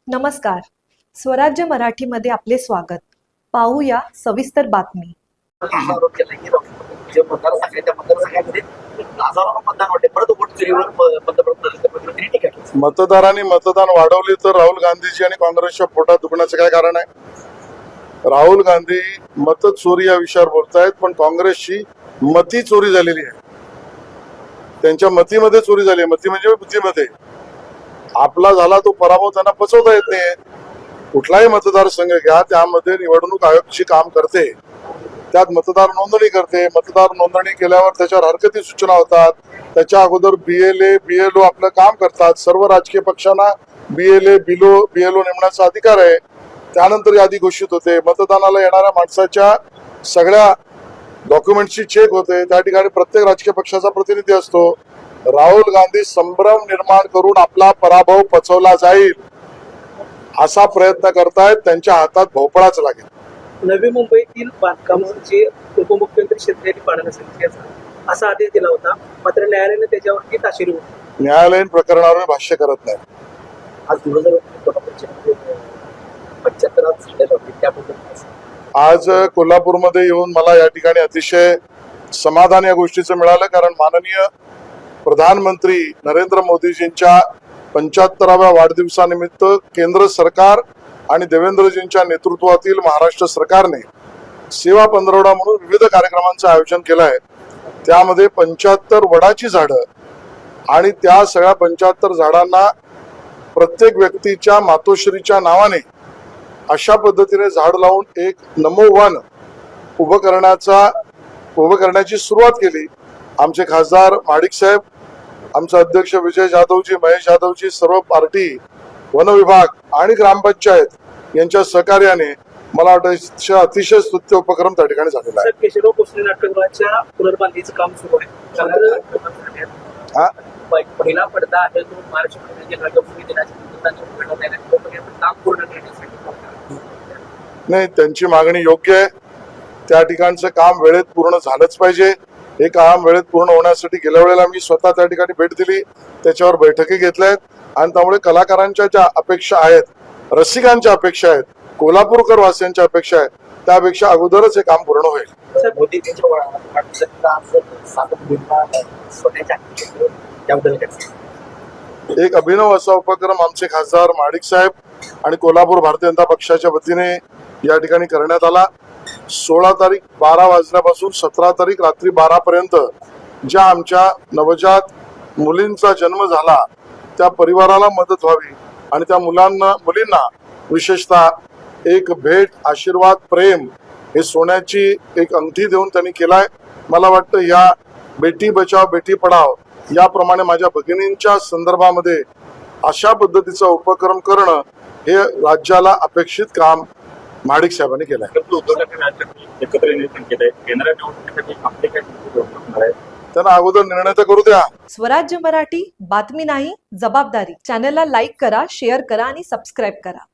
नमस्कार. स्वराज्य मराठीमध्ये आपले स्वागत. पाहूया सविस्तर बातमी. आरोप केला की जे मतदारसंघ त्या मतदारसंघामध्ये हजारो मतदान वाटते परत वोट चोरीवर पंतप्रधान नरेंद्र मोदींनी टीका केली. मतदारांनी मतदान वाढवली तर राहुल गांधीजी आणि काँग्रेसच्या पोटात दुखण्याचं काय कारण आहे? राहुल गांधी मत चोरी या विषयावर बोलतायत, पण काँग्रेसची मती चोरी झालेली आहे. त्यांच्या मतीमध्ये चोरी झाली. मती म्हणजे बुद्धीमध्ये. आपला झाला तो पराभव त्यांना पचवता येत नाही. कुठलाही मतदारसंघ घ्या, त्यामध्ये निवडणूक आयोगाची काम करते, त्यात मतदार नोंदणी करते. मतदार नोंदणी केल्यावर त्याच्यावर हरकती सूचना होतात. त्याच्या अगोदर BLA BLO आपलं काम करतात. सर्व राजकीय पक्षांना BLA BLO नेमण्याचा अधिकार आहे. त्यानंतर यादी घोषित होते. मतदानाला येणाऱ्या माणसाच्या सगळ्या डॉक्युमेंटची चेक होते. त्या ठिकाणी प्रत्येक राजकीय पक्षाचा प्रतिनिधी असतो. राहुल गांधी संभ्रम निर्माण करून आपला पराभव पचवला जाईल असा प्रयत्न करतायत. त्यांच्या हातात भोपळाच लागेल. नवी मुंबईतील बांधकामांचे उपमुख्यमंत्री शेतकरी पाडण्याला सांगितले असा आदेश दिला होता, मात्र न्यायालयाने त्याच्यावरती ताशेरी होती. न्यायालयीन प्रकरणावर भाष्य करत नाही. आज 2075 आज कोल्हापूरमध्ये येऊन मला या ठिकाणी अतिशय समाधान या गोष्टीचं मिळालं, कारण माननीय प्रधानमंत्री नरेंद्र मोदीजींच्या 75व्या वाढदिवसानिमित्त केंद्र सरकार आणि देवेंद्रजींच्या नेतृत्वातील महाराष्ट्र सरकारने सेवा पंधरवडा म्हणून विविध कार्यक्रमांचं आयोजन केलं आहे. त्यामध्ये 75 वडाची झाडं आणि त्या सगळ्या 75 झाडांना प्रत्येक व्यक्तीच्या मातोश्रीच्या नावाने अशा पद्धतीने झाड लावून एक नमो वन उभं करण्याची सुरुवात केली. आमचे खासदार माडिक साहेब, आमचे अध्यक्ष विजय जाधवजी, महेश जाधवजी, सर्व पार्टी, वन विभाग आणि ग्रामपंचायत यांच्या सहकार्याने मला वाटतं अतिशय स्तुत्य उपक्रम त्या ठिकाणी झालेला आहे. केशवराव भोसले नाट्यगृहाच्या पुनर्बांधणीचं काम सुरू आहे. पहिला पडदा आहे तो महाराष्ट्र राज्यभूमी दिनाच्या काम पूर्ण करण्यासाठी. नाही, त्यांची मागणी योग्य आहे. त्या ठिकाणचं काम वेळेत पूर्ण झालंच पाहिजे. हे काम वेळेत पूर्ण होण्यासाठी गेल्या वेळेला मी स्वतः त्या ठिकाणी भेट दिली, त्याच्यावर बैठकी घेतल्या आहेत आणि त्यामुळे कलाकारांच्या ज्या अपेक्षा आहेत, रसिकांच्या अपेक्षा आहेत, कोल्हापूरकर वासियांच्या अपेक्षा आहेत, त्यापेक्षा अगोदरच हे काम पूर्ण होईल. एक अभिनव असा उपक्रम आमचे खासदार माडिक साहेब आणि कोल्हापूर भारतीय जनता पक्षाच्या वतीने या ठिकाणी करण्यात आला. 16 तारीख 12 वाजल्यापासून 17 तारीख रात्री 12 पर्यंत ज्या आमच्या नवजात मुलींचा जन्म झाला त्या परिवाराला मदत व्हावी आणि त्या मुलींना विशेषतः एक भेट, आशीर्वाद, प्रेम हे सोन्याची एक अंगठी देऊन त्यांनी केलाय. मला वाटतं या बेटी बचाव बेटी पढाव याप्रमाणे माझ्या भगिनींच्या संदर्भामध्ये अशा पद्धतीचा उपक्रम करणं हे राज्याला अपेक्षित काम माडिक साहेबांनी केलंय. त्यांना अगोदर निर्णय तर करू द्या. स्वराज्य मराठी, बातमी नाही जबाबदारी. चॅनलला लाईक करा, शेअर करा आणि सबस्क्राईब करा.